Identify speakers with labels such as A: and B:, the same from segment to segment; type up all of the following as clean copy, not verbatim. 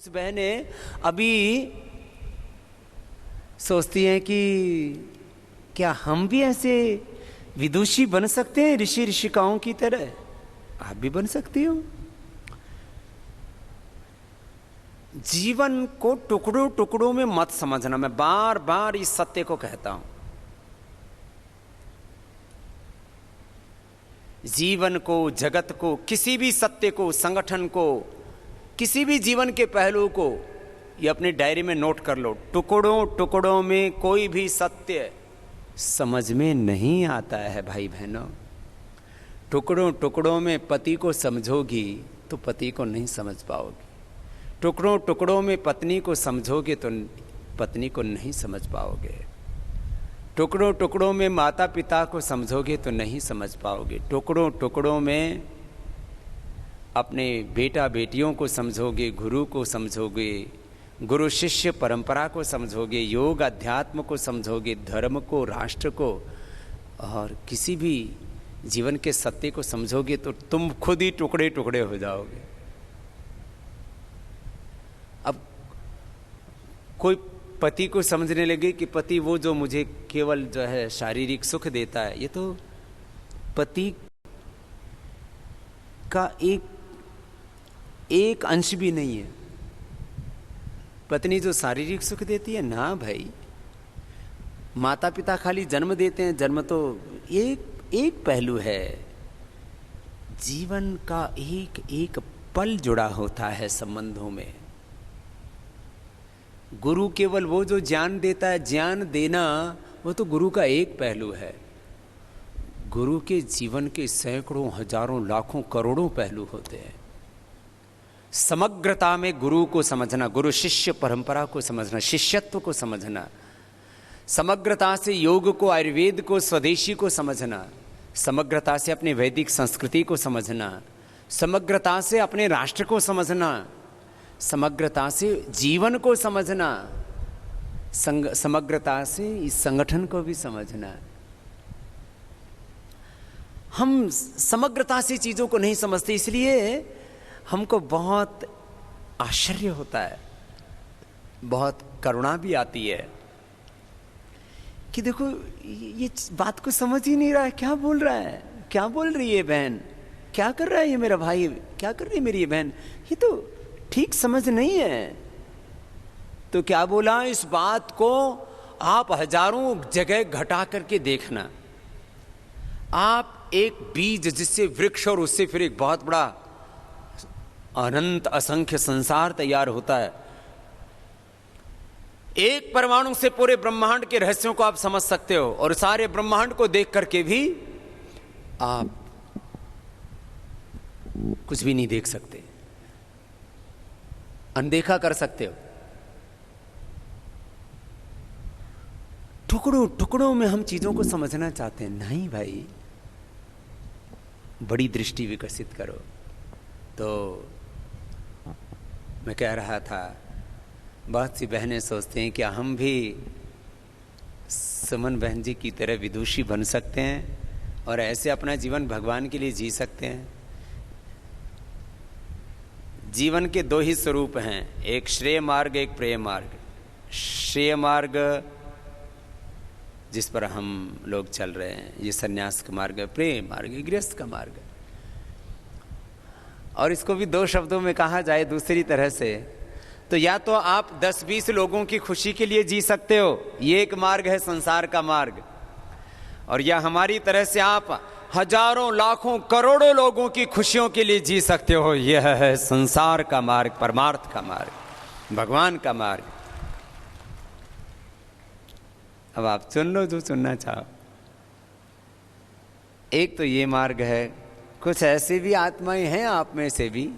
A: कुछ बहनें अभी सोचती हैं कि क्या हम भी ऐसे विदुषी बन सकते हैं ऋषि ऋषिकाओं की तरह। आप भी बन सकती हो। जीवन को टुकड़ों टुकड़ों में मत समझना। मैं बार बार इस सत्य को कहता हूं। जीवन को, जगत को, किसी भी सत्य को, संगठन को, किसी भी जीवन के पहलू को ये अपनी डायरी में नोट कर लो। टुकड़ों टुकड़ों में कोई भी सत्य समझ में नहीं आता है भाई बहनों। टुकड़ों टुकड़ों में पति को समझोगी तो पति को नहीं समझ पाओगी। टुकड़ों टुकड़ों में पत्नी को समझोगे तो पत्नी को नहीं समझ पाओगे। टुकड़ों टुकड़ों में माता पिता को समझोगे तो नहीं समझ पाओगे। टुकड़ों टुकड़ों में अपने बेटा बेटियों को समझोगे, गुरु को समझोगे, गुरु शिष्य परंपरा को समझोगे, योग अध्यात्म को समझोगे, धर्म को, राष्ट्र को, और किसी भी जीवन के सत्य को समझोगे तो तुम खुद ही टुकड़े टुकड़े हो जाओगे। अब कोई पति को समझने लगे कि पति वो जो मुझे केवल जो है शारीरिक सुख देता है, ये तो पति का एक अंश भी नहीं है। पत्नी जो शारीरिक सुख देती है ना भाई, माता पिता खाली जन्म देते हैं, जन्म तो एक पहलू है। जीवन का एक एक पल जुड़ा होता है संबंधों में। गुरु केवल वो जो ज्ञान देता है, ज्ञान देना वो तो गुरु का एक पहलू है। गुरु के जीवन के सैकड़ों, हजारों, लाखों, करोड़ों पहलू होते हैं। समग्रता में गुरु को समझना, गुरु शिष्य परंपरा को समझना, शिष्यत्व को समझना, समग्रता से योग को, आयुर्वेद को, स्वदेशी को समझना, समग्रता से अपने वैदिक संस्कृति को समझना, समग्रता से अपने राष्ट्र को समझना, समग्रता से जीवन को समझना, समग्रता से इस संगठन को भी समझना। हम समग्रता से चीजों को नहीं समझते, इसलिए हमको बहुत आश्चर्य होता है, बहुत करुणा भी आती है कि देखो ये बात को समझ ही नहीं रहा है। क्या बोल रहा है, क्या बोल रही है बहन, क्या कर रहा है ये मेरा भाई, क्या कर रही है मेरी ये बहन, ये तो ठीक समझ नहीं है। तो क्या बोला, इस बात को आप हजारों जगह घटा करके देखना। आप एक बीज जिससे वृक्ष और उससे फिर एक बहुत बड़ा अनंत असंख्य संसार तैयार होता है। एक परमाणु से पूरे ब्रह्मांड के रहस्यों को आप समझ सकते हो, और सारे ब्रह्मांड को देख करके भी आप कुछ भी नहीं देख सकते, अनदेखा कर सकते हो। टुकड़ों टुकड़ों में हम चीजों को समझना चाहते हैं। नहीं भाई, बड़ी दृष्टि विकसित करो। तो मैं कह रहा था, बहुत सी बहनें सोचते हैं कि हम भी सुमन बहन जी की तरह विदुषी बन सकते हैं और ऐसे अपना जीवन भगवान के लिए जी सकते हैं। जीवन के दो ही स्वरूप हैं, एक श्रेय मार्ग, एक प्रेय मार्ग। श्रेय मार्ग जिस पर हम लोग चल रहे हैं, ये सन्यास का मार्ग है। प्रेय मार्ग गृहस्थ का मार्ग है। और इसको भी दो शब्दों में कहा जाए दूसरी तरह से, तो या तो आप 10-20 लोगों की खुशी के लिए जी सकते हो, ये एक मार्ग है संसार का मार्ग, और या हमारी तरह से आप हजारों, लाखों, करोड़ों लोगों की खुशियों के लिए जी सकते हो, यह है संसार का मार्ग, परमार्थ का मार्ग, भगवान का मार्ग। अब आप चुन लो जो चुनना चाहो। एक तो ये मार्ग है। कुछ ऐसे भी आत्माएं हैं आप में से भी।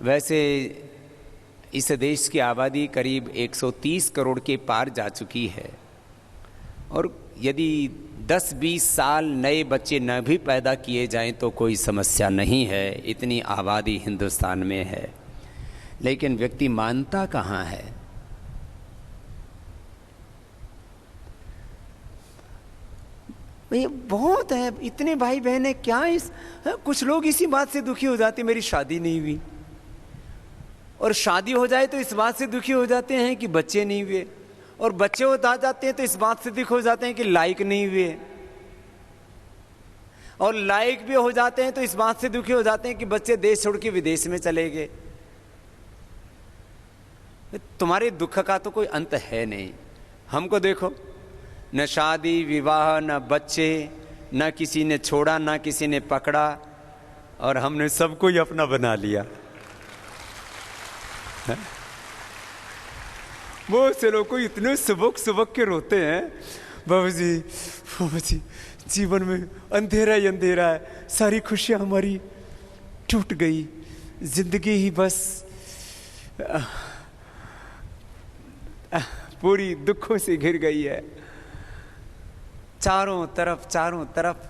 A: वैसे इस देश की आबादी करीब 130 करोड़ के पार जा चुकी है, और यदि 10-20 साल नए बच्चे न भी पैदा किए जाएं तो कोई समस्या नहीं है, इतनी आबादी हिंदुस्तान में है। लेकिन व्यक्ति मानता कहाँ है? ये बहुत है, इतने भाई बहन है, क्या कुछ लोग इसी बात से दुखी हो जाते, मेरी शादी नहीं हुई। और शादी हो जाए तो इस बात से दुखी हो जाते हैं कि बच्चे नहीं हुए, और बच्चे होता जाते हैं तो इस बात से दुखी हो जाते हैं कि लायक नहीं हुए, और लायक भी हो जाते हैं तो इस बात से दुखी हो जाते हैं कि बच्चे देश छोड़ के विदेश में चले गए। तुम्हारे दुख का तो कोई अंत है नहीं। हमको देखो, न शादी विवाह, न बच्चे, न किसी ने छोड़ा, न किसी ने पकड़ा, और हमने सबको ही अपना बना लिया। वो से लोग को इतने सुबक सुबक के रोते हैं, बाबू जी जीवन में अंधेरा ही अंधेरा है, सारी खुशियां हमारी टूट गई, जिंदगी ही बस पूरी दुखों से घिर गई है। चारों तरफ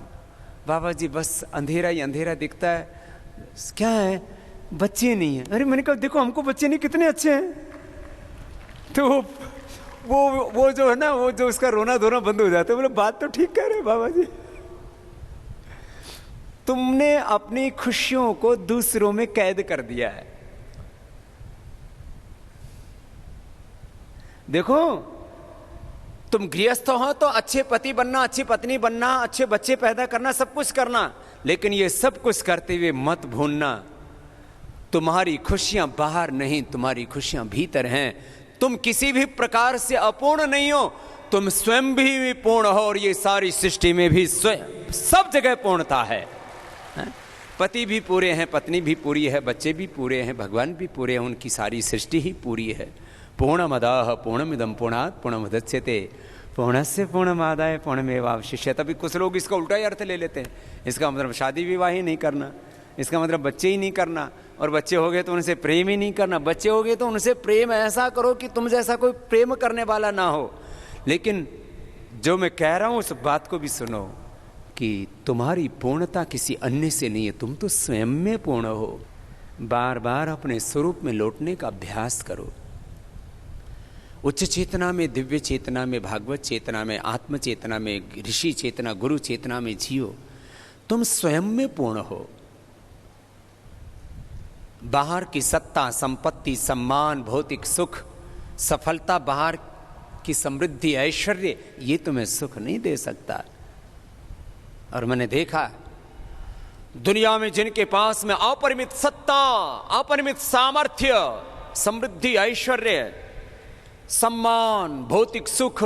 A: बाबा जी बस अंधेरा ही अंधेरा दिखता है। क्या है? बच्चे नहीं है। अरे मैंने कहा देखो हमको बच्चे नहीं, कितने अच्छे हैं। तो वो जो है ना, वो जो उसका रोना धोना बंद हो जाता है। बोले बात तो ठीक कह रहे बाबा जी, तुमने अपनी खुशियों को दूसरों में कैद कर दिया है। देखो तुम गृहस्थ हो तो अच्छे पति बनना, अच्छी पत्नी बनना, अच्छे बच्चे पैदा करना, सब कुछ करना, लेकिन ये सब कुछ करते हुए मत भूलना तुम्हारी खुशियां बाहर नहीं, तुम्हारी खुशियां भीतर हैं। तुम किसी भी प्रकार से अपूर्ण नहीं हो, तुम स्वयं भी पूर्ण हो, और ये सारी सृष्टि में भी स्वयं सब जगह पूर्णता है। पति भी पूरे हैं, पत्नी भी पूरी है, बच्चे भी पूरे हैं, भगवान भी पूरे हैं, उनकी सारी सृष्टि ही पूरी है। पूर्णमदाः पूर्णमिदं पूर्णात् पूर्णमुदच्यते पूर्णस्य पूर्णमादाय पूर्णमेवावशिष्यते। तभी कुछ लोग इसका उल्टा ही अर्थ ले लेते हैं। इसका मतलब शादी विवाह ही नहीं करना, इसका मतलब बच्चे ही नहीं करना, और बच्चे हो गए तो उनसे प्रेम ही नहीं करना। बच्चे हो गए तो उनसे प्रेम ऐसा करो कि तुम जैसा कोई प्रेम करने वाला ना हो। लेकिन जो मैं कह रहा हूं उस बात को भी सुनो कि तुम्हारी पूर्णता किसी अन्य से नहीं है, तुम तो स्वयं में पूर्ण हो। बार बार अपने स्वरूप में लौटने का अभ्यास करो। उच्च चेतना में, दिव्य चेतना में, भागवत चेतना में, आत्म चेतना में, ऋषि चेतना, गुरु चेतना में जियो। तुम स्वयं में पूर्ण हो। बाहर की सत्ता, संपत्ति, सम्मान, भौतिक सुख, सफलता, बाहर की समृद्धि, ऐश्वर्य, ये तुम्हें सुख नहीं दे सकता। और मैंने देखा दुनिया में जिनके पास में अपरिमित सत्ता, अपरिमित सामर्थ्य, समृद्धि, ऐश्वर्य, सम्मान, भौतिक सुख,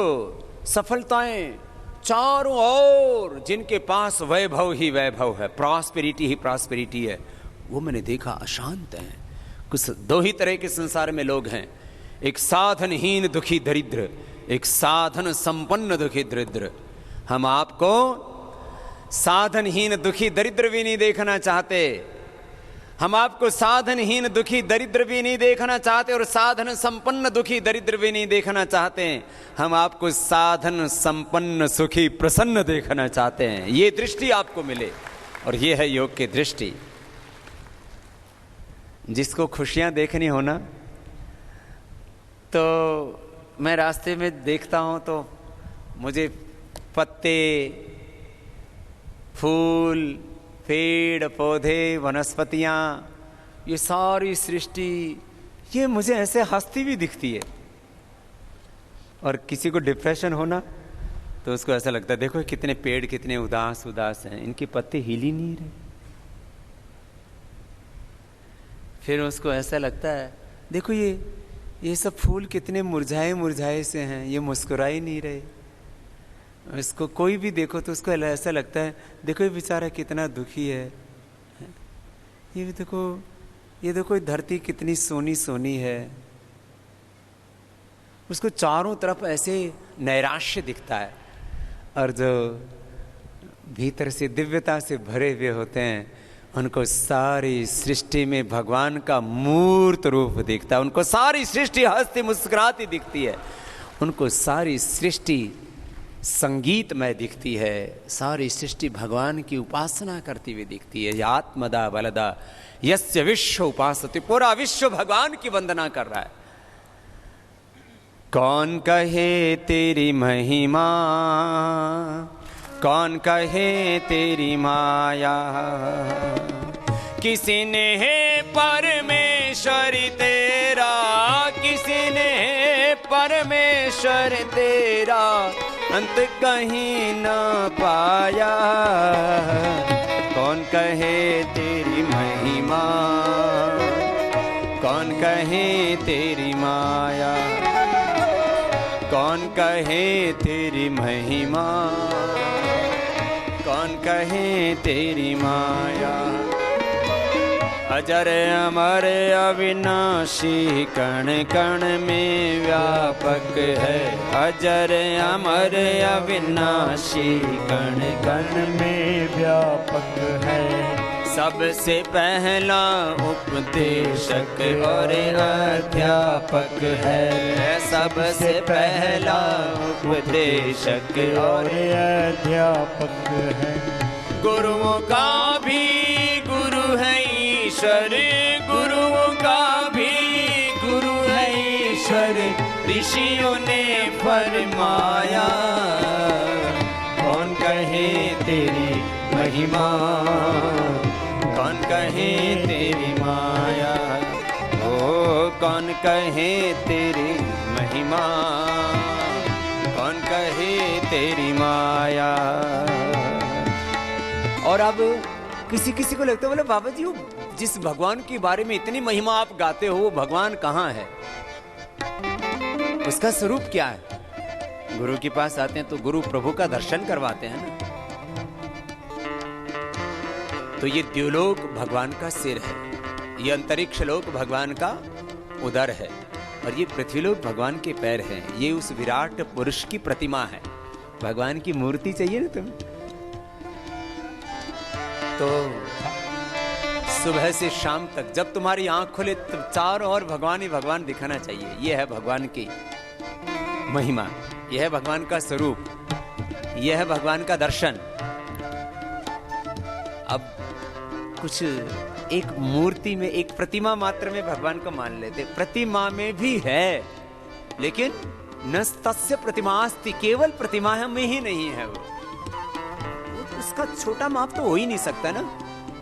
A: सफलताएं, चारों ओर जिनके पास वैभव ही वैभव है, प्रॉस्पेरिटी ही प्रॉस्पेरिटी है, वो मैंने देखा अशांत हैं। कुछ दो ही तरह के संसार में लोग हैं, एक साधनहीन दुखी दरिद्र, एक साधन संपन्न दुखी दरिद्र। हम आपको साधनहीन दुखी दरिद्र भी नहीं देखना चाहते, हम आपको साधनहीन दुखी दरिद्र भी नहीं देखना चाहते, और साधन संपन्न दुखी दरिद्र भी नहीं देखना चाहते। हम आपको साधन संपन्न सुखी प्रसन्न देखना चाहते हैं। ये दृष्टि आपको मिले, और ये है योग की दृष्टि। जिसको खुशियां देखनी हो ना, तो मैं रास्ते में देखता हूं तो मुझे पत्ते, फूल, पेड़ पौधे, वनस्पतियां, ये सारी सृष्टि, ये मुझे ऐसे हंसती भी दिखती है। और किसी को डिप्रेशन होना तो उसको ऐसा लगता है देखो कितने पेड़ कितने उदास उदास हैं, इनके पत्ते हिल ही नहीं रहे। फिर उसको ऐसा लगता है देखो ये सब फूल कितने मुरझाए मुरझाए से हैं, ये मुस्कुरा ही नहीं रहे। इसको कोई भी देखो तो उसको ऐसा लगता है देखो ये बेचारा कितना दुखी है, ये देखो धरती कितनी सोनी सोनी है। उसको चारों तरफ ऐसे नैराश्य दिखता है। और जो भीतर से दिव्यता से भरे हुए होते हैं, उनको सारी सृष्टि में भगवान का मूर्त रूप दिखता है। उनको सारी सृष्टि हंसती मुस्कुराती दिखती है, उनको सारी सृष्टि संगीतमय दिखती है, सारी सृष्टि भगवान की उपासना करती हुई दिखती है। आत्मदा बलदा यस्य विश्व उपासते, पूरा विश्व भगवान की वंदना कर रहा है। कौन कहे तेरी महिमा, कौन कहे तेरी माया, किसी ने है परमेश्वर परमेश्वर तेरा, किसी ने परमेश्वर तेरा अंत कहीं न पाया। कौन कहे तेरी महिमा, कौन कहे तेरी माया, कौन कहे तेरी महिमा, कौन कहे तेरी माया। अजर अमर अविनाशी कण कण में व्यापक है। अजर अमर अविनाशी कण कण में व्यापक है। सबसे पहला उपदेशक और अध्यापक है। सबसे पहला उपदेशक और अध्यापक है। गुरुओं का भी गुरु है ईश्वर, गुरुओं का भी गुरु है ईश्वर। ऋषियों ने फरमाया, कौन कहे तेरी महिमा, कौन कहे तेरी माया। ओ कौन कहे तेरी महिमा, कौन कहे तेरी माया। और अब किसी किसी को लगता है, बोले बाबा जी वो जिस भगवान के बारे में इतनी महिमा आप गाते हो वो भगवान कहाँ है, उसका स्वरूप क्या है। गुरु के पास आते हैं तो गुरु प्रभु का दर्शन करवाते हैं ना। तो ये द्युलोक भगवान का सिर है, ये अंतरिक्ष लोक भगवान का उदर है, और ये पृथ्वीलोक भगवान के पैर हैं। ये उस विराट पुरुष की प्रतिमा है। भगवान की मूर्ति चाहिए ना तुम्हें, तो सुबह से शाम तक जब तुम्हारी आंख खुले तो चारों ओर भगवान ही भगवान दिखाना चाहिए। यह है भगवान की महिमा, यह है भगवान का स्वरूप, यह है भगवान का दर्शन। अब कुछ एक मूर्ति में, एक प्रतिमा मात्र में भगवान को मान लेते। प्रतिमा में भी है, लेकिन न तस्य प्रतिमास्ति, केवल प्रतिमा में ही नहीं है वो। उसका छोटा माप तो हो ही नहीं सकता ना।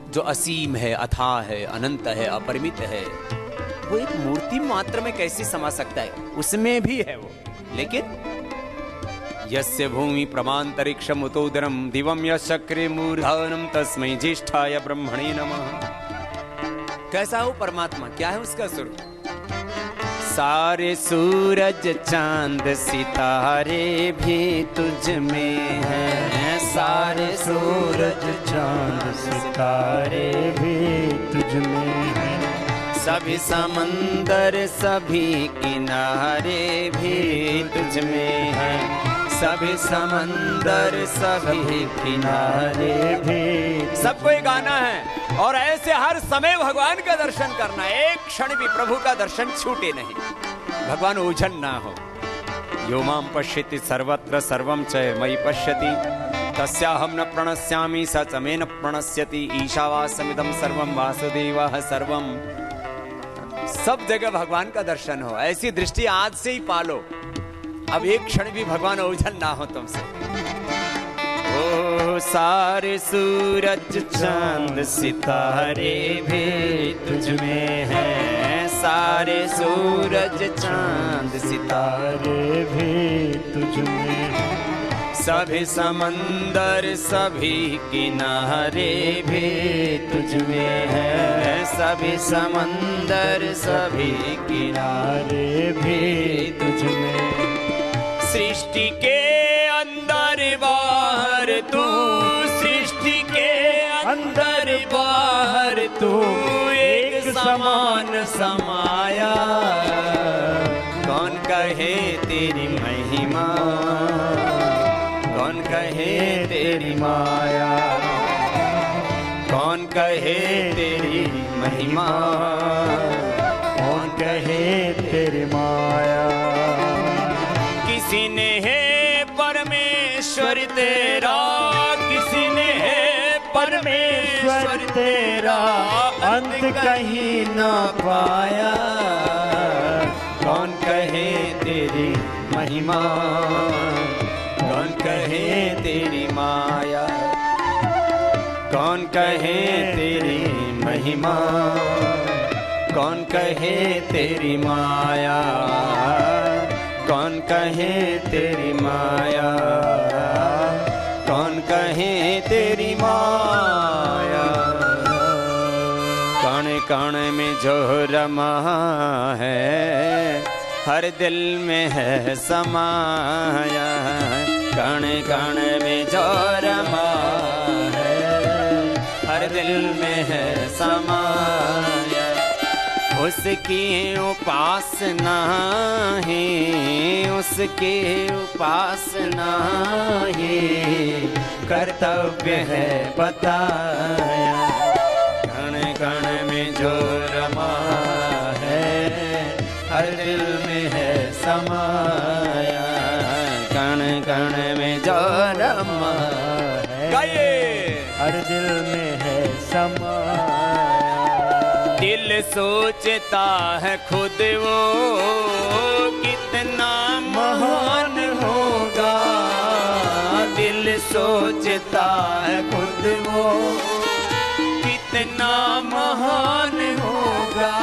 A: जो असीम है, अथाह है, अनंत है, अपरिमित है, वो एक मूर्ति मात्र में कैसे समा सकता है। उसमें भी है वो। लेकिन यस्य भूमि प्रमांतरिक्षम उतोदरम दिवम यशक्रे मूर्धनम तस्मै ज्येष्ठाय ब्रह्मणे नमः। कैसा हो परमात्मा, क्या है उसका स्वरूप। सारे सूरज चांद सितारे भी तुझ में हैं। सारे सूरज चांद सितारे भी तुझ में हैं। सभी समंदर सभी किनारे भी तुझ में हैं। सभी समंदर सभी किनारे भी। सबको ये गाना है और ऐसे हर समय भगवान का दर्शन करना। एक क्षण भी प्रभु का दर्शन छूटे नहीं, भगवान ओझल ना हो। यो मां पश्यति सर्वत्र सर्वं च मयि पश्यति तस्याहं न प्रणश्यामि स च मे न प्रणश्यति। ईशावास्यमिदं सर्वं वासुदेवः सर्वं। सब जगह भगवान का दर्शन हो, ऐसी दृष्टि आज से ही पालो। अब एक क्षण भी भगवान ओझल ना हो तुमसे। ओ सारे सूरज चांद सितारे भी तुझ में हैं। सारे सूरज चांद सितारे भी तुझ में हैं। सभी समंदर सभी किनारे भी तुझ में हैं। सभी समंदर सभी किनारे भी तुझ में। सृष्टि के अंदर बाहर तू, सृष्टि के अंदर बाहर तू एक समान समाया। कौन कहे तेरी महिमा, कौन कहे तेरी माया। कौन कहे तेरी महिमा, कौन कहे तेरी माया। किसी ने है परमेश्वर तेरा, किसी ने है परमेश्वर तेरा अंत कहीं न पाया। कौन कहे तेरी महिमा, कौन कहे तेरी माया। कौन कहे तेरी महिमा, कौन कहे तेरी माया, कौन कहे तेरी माया, कौन कहे तेरी माया। कण कण में जो रमा है, हर दिल में है समाया। कण कण में जो रमा है, हर दिल में है समाया। उसकी उपासना है, उसकी उपासना है, कर्तव्य है बताया। कण कण में जो रमा है, हर दिल में है समाया। कण कण में जो रमा है,
B: हर दिल में है समाया।
A: दिल सोचता है खुद वो कितना महान होगा। दिल सोचता है खुद वो कितना महान होगा,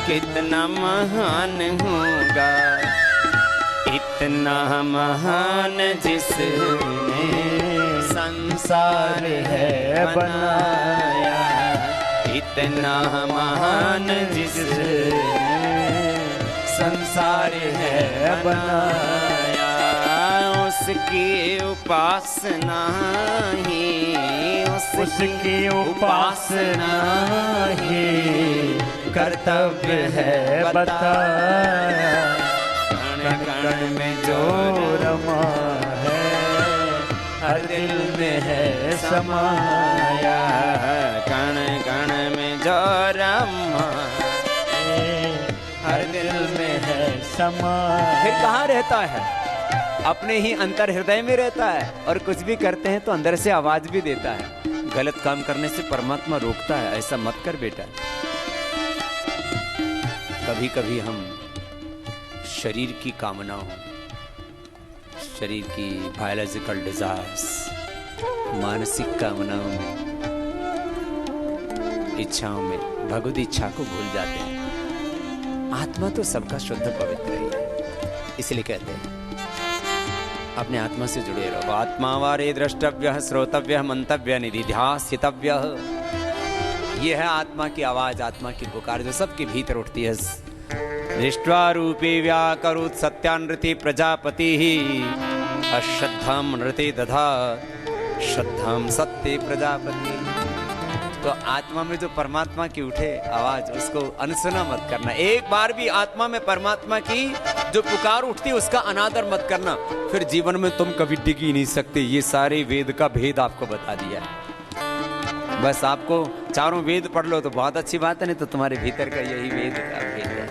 A: कितना महान होगा। इतना महान जिसने संसार है बनाया। इतना महान जिसने संसार है बनाया। उसकी उपासना ही,
B: उसकी उपासना ही,
A: कर्तव्य है बताया। कण कण में जो
B: रमा है,
A: हर दिल में है समाया। कण कण में जो रमा है, हर दिल में है
B: समाया।
A: फिर कहाँ रहता है? अपने ही अंतर हृदय में रहता है। और कुछ भी करते हैं तो अंदर से आवाज भी देता है। गलत काम करने से परमात्मा रोकता है, ऐसा मत कर बेटा। कभी कभी हम शरीर की कामनाओं, शरीर की बायोलॉजिकल डिजायर्स, मानसिक कामनाओं में, इच्छाओं में भगवत इच्छा को भूल जाते हैं। आत्मा तो सबका शुद्ध पवित्र ही है, इसलिए कहते हैं अपने आत्मा से जुड़े रहो। आत्मा वारे द्रष्टव्य श्रोतव्य मंतव्य निधिध्यासितव्य। यह है आत्मा की आवाज, आत्मा की पुकार जो सबके भीतर उठती है। दृष्ट्वा रूपे व्याकरोत् सत्यानृति प्रजापति अश्रद्धाम नृति दधा श्रद्धाम सत्य प्रजापति। तो आत्मा में जो परमात्मा की उठे आवाज, उसको अनसुना मत करना। एक बार भी आत्मा में परमात्मा की जो पुकार उठती उसका अनादर मत करना, फिर जीवन में तुम कभी टिक ही नहीं सकते। ये सारे वेद का भेद आपको बता दिया। बस आपको चारों वेद पढ़ लो तो बहुत अच्छी बात है, नहीं तो तुम्हारे भीतर का यही वेद का भेद है।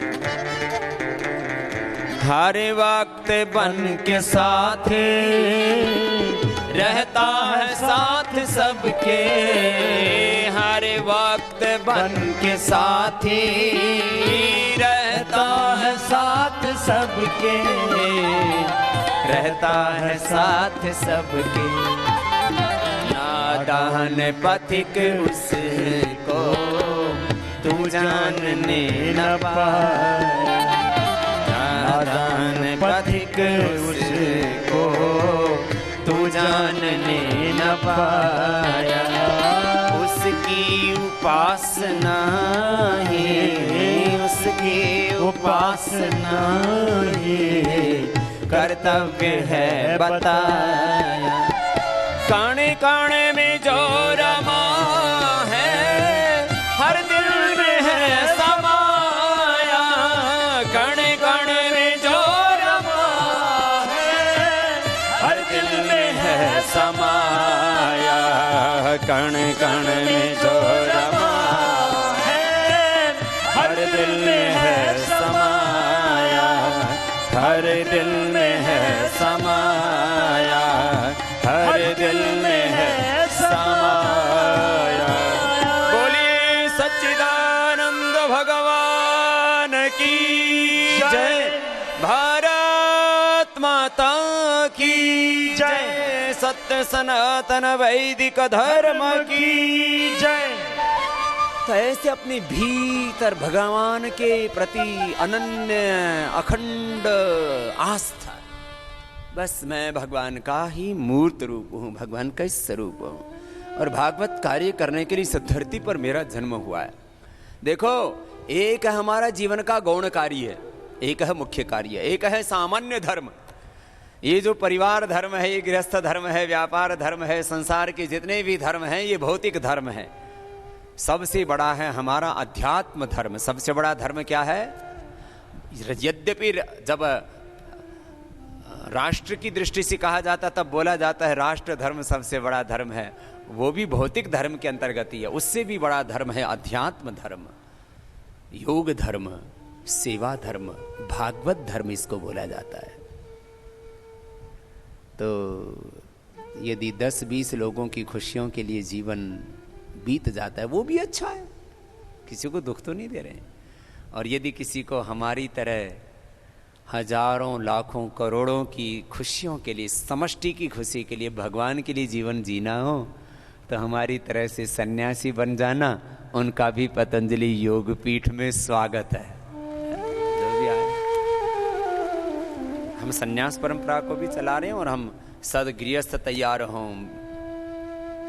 A: हर वक्त बन के साथ रहता है साथ सबके। हर वक्त बन के साथ रहता है साथ सबके, रहता है साथ सबके। नादान पथिक उसको तू जानने न पाया। नादान पथिक उसको तू जानने न पाया। उसकी उपासना है, उसकी उपासना है, कर्तव्य है बताया। काने काने में जो रमा है, हर दिल में है समाया। काने काने में जो रमा है, हर दिल में है समाया। कण कण में जो रमा है, हर दिल में है समाया। हर दिल में है समाया, हर दिल में है समाया। बोलिए सच्चिदानंद भगवान की जय। भारत माता की जय। सत्य सनातन वैदिक धर्म की जय। तो ऐसे अपने भीतर भगवान के प्रति अनन्य अखंड आस्था, बस मैं भगवान का ही मूर्त रूप हूँ, भगवान का ही स्वरूप हूँ और भागवत कार्य करने के लिए इस धरती पर मेरा जन्म हुआ है। देखो, एक है हमारा जीवन का गौण कार्य, एक है मुख्य कार्य, एक है सामान्य धर्म। ये जो परिवार धर्म है, ये गृहस्थ धर्म है, व्यापार धर्म है, संसार के जितने भी धर्म हैं ये भौतिक धर्म है। सबसे बड़ा है हमारा अध्यात्म धर्म। सबसे बड़ा धर्म क्या है? यद्यपि जब राष्ट्र की दृष्टि से कहा जाता तब बोला जाता है राष्ट्र धर्म सबसे बड़ा धर्म है, वो भी भौतिक धर्म के अंतर्गत ही है। उससे भी बड़ा धर्म है अध्यात्म धर्म, योग धर्म, सेवा धर्म, भागवत धर्म इसको बोला जाता है। तो यदि 10-20 लोगों की खुशियों के लिए जीवन बीत जाता है वो भी अच्छा है, किसी को दुख तो नहीं दे रहे हैं। और यदि किसी को हमारी तरह हजारों लाखों करोड़ों की खुशियों के लिए, समष्टि की खुशी के लिए, भगवान के लिए जीवन जीना हो तो हमारी तरह से सन्यासी बन जाना, उनका भी पतंजलि योग पीठ में स्वागत है। जो भी आए, हम सन्यास परंपरा को भी चला रहे हैं और हम सदगृहस्थ तैयार हों,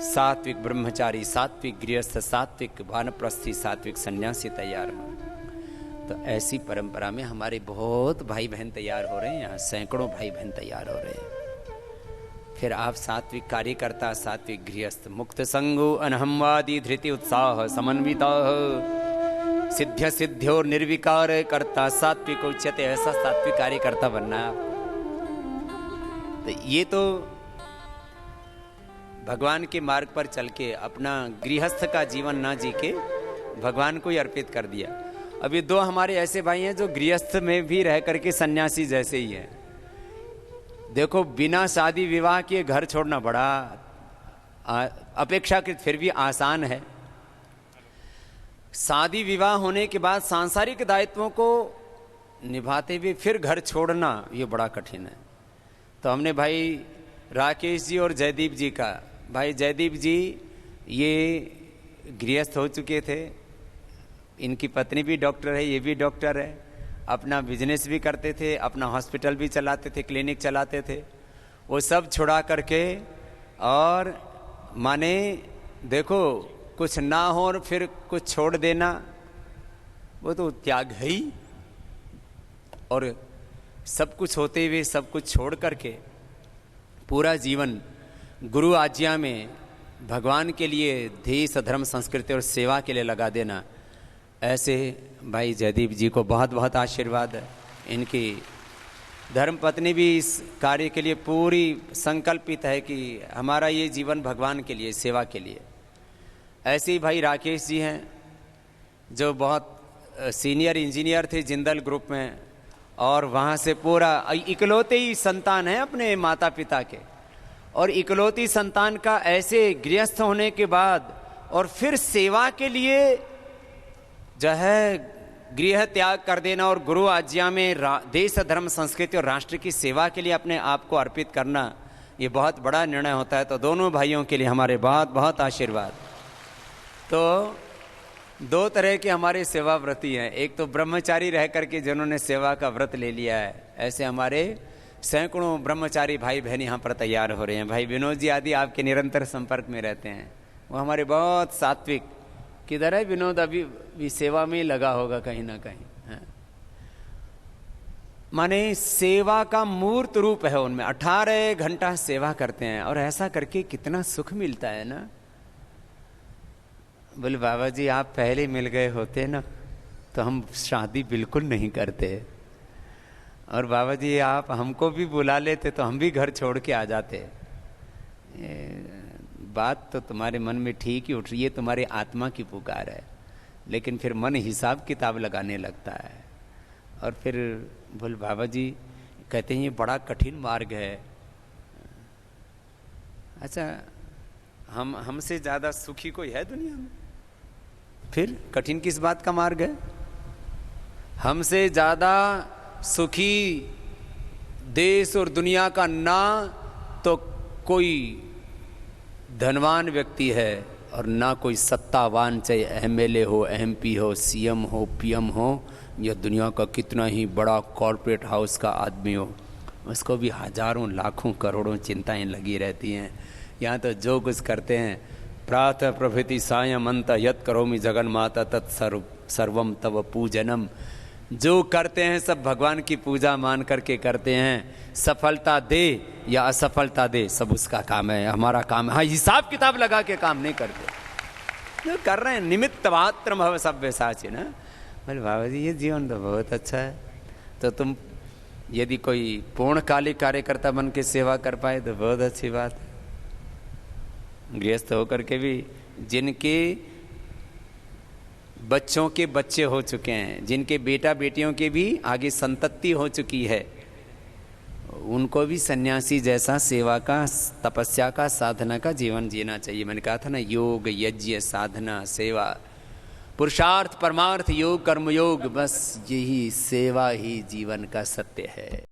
A: सात्विक ब्रह्मचारी, सात्विक गृहस्थ, सात्विक वानप्रस्थी, सात्विक सन्यासी तैयार हों। तो ऐसी परंपरा में हमारे बहुत भाई बहन तैयार हो रहे हैं, यहाँ सैकड़ों भाई बहन तैयार हो रहे हैं। फिर आप सात्विक कार्यकर्ता, सात्विक गृहस्थ, मुक्त संगो अनहमवादी धृति उत्साह समन्विता सिद्ध्य सिद्ध्यो निर्विकार करता सात्विक उच्यते, ऐसा सात्विक कार्यकर्ता बनना है। तो ये तो भगवान के मार्ग पर चल के अपना गृहस्थ का जीवन ना जी के भगवान को ही अर्पित कर दिया। अभी 2 हमारे ऐसे भाई हैं जो गृहस्थ में भी रह करके सन्यासी जैसे ही हैं। देखो, बिना शादी विवाह के घर छोड़ना बड़ा अपेक्षाकृत फिर भी आसान है। शादी विवाह होने के बाद सांसारिक दायित्वों को निभाते हुए फिर घर छोड़ना ये बड़ा कठिन है। तो हमने भाई राकेश जी और जयदीप जी का, भाई जयदीप जी ये गृहस्थ हो चुके थे, इनकी पत्नी भी डॉक्टर है, ये भी डॉक्टर है, अपना बिजनेस भी करते थे, अपना हॉस्पिटल भी चलाते थे, क्लिनिक चलाते थे। वो सब छुड़ा करके और माने देखो कुछ ना हो और फिर कुछ छोड़ देना, वो तो त्याग है ही। और सब कुछ होते हुए सब कुछ छोड़ करके पूरा जीवन गुरु आज्ञा में भगवान के लिए, देश धर्म संस्कृति और सेवा के लिए लगा देना, ऐसे भाई जयदीप जी को बहुत बहुत आशीर्वाद है। इनकी धर्मपत्नी भी इस कार्य के लिए पूरी संकल्पित है कि हमारा ये जीवन भगवान के लिए, सेवा के लिए। ऐसे ही भाई राकेश जी हैं जो बहुत सीनियर इंजीनियर थे जिंदल ग्रुप में, और वहाँ से पूरा इकलौते ही संतान है अपने माता पिता के, और इकलौती संतान का ऐसे गृहस्थ होने के बाद और फिर सेवा के लिए जो है गृह त्याग कर देना और गुरु आज्ञा में देश धर्म संस्कृति और राष्ट्र की सेवा के लिए अपने आप को अर्पित करना, ये बहुत बड़ा निर्णय होता है। तो दोनों भाइयों के लिए हमारे बहुत बहुत आशीर्वाद। तो 2 तरह के हमारे सेवा व्रती हैं, एक तो ब्रह्मचारी रह करके जिन्होंने सेवा का व्रत ले लिया है, ऐसे हमारे सैकड़ों ब्रह्मचारी भाई बहन यहाँ पर तैयार हो रहे हैं। भाई विनोद जी आदि आपके निरंतर संपर्क में रहते हैं, वो हमारे बहुत सात्विक। किधर है विनोद? अभी भी सेवा में ही लगा होगा कहीं ना कहीं है। माने सेवा का मूर्त रूप है उनमें, 18 घंटा सेवा करते हैं और ऐसा करके कितना सुख मिलता है ना। बोले बाबा जी आप पहले मिल गए होते ना तो हम शादी बिल्कुल नहीं करते, और बाबा जी आप हमको भी बुला लेते तो हम भी घर छोड़ के आ जाते। बात तो तुम्हारे मन में ठीक ही उठ रही है, तुम्हारे आत्मा की पुकार है, लेकिन फिर मन हिसाब किताब लगाने लगता है। और फिर बोल बाबा जी कहते हैं ये बड़ा कठिन मार्ग है। अच्छा, हमसे ज़्यादा सुखी कोई है दुनिया में? फिर कठिन किस बात का मार्ग है? हमसे ज़्यादा सुखी देश और दुनिया का ना तो कोई धनवान व्यक्ति है, और ना कोई सत्तावान, चाहे MLA हो, MP हो, CM हो, PM हो, या दुनिया का कितना ही बड़ा कॉरपोरेट हाउस का आदमी हो, उसको भी हजारों लाखों करोड़ों चिंताएं लगी रहती हैं। यहाँ तो जो कुछ करते हैं, प्रातः प्रभृति सायं अंत यत् करोमि जगन माता तत्सर्व सर्वम तव पूजनम, जो करते हैं सब भगवान की पूजा मान करके करते हैं। सफलता दे या असफलता दे, सब उसका काम है, हमारा काम है। हाँ, हिसाब किताब लगा के काम नहीं करते, जो कर रहे हैं निमित्त मात्र भव सभ्य साची ना। बोले बाबा जी ये जीवन तो बहुत अच्छा है, तो तुम यदि कोई पूर्णकालिक कार्यकर्ता बन के सेवा कर पाए तो बहुत अच्छी बात है। गृहस्थ होकर के भी जिनके बच्चों के बच्चे हो चुके हैं, जिनके बेटा बेटियों के भी आगे संतति हो चुकी है, उनको भी सन्यासी जैसा सेवा का, तपस्या का, साधना का जीवन जीना चाहिए। मैंने कहा था ना, योग यज्ञ साधना सेवा, पुरुषार्थ परमार्थ योग कर्मयोग, बस यही सेवा ही जीवन का सत्य है।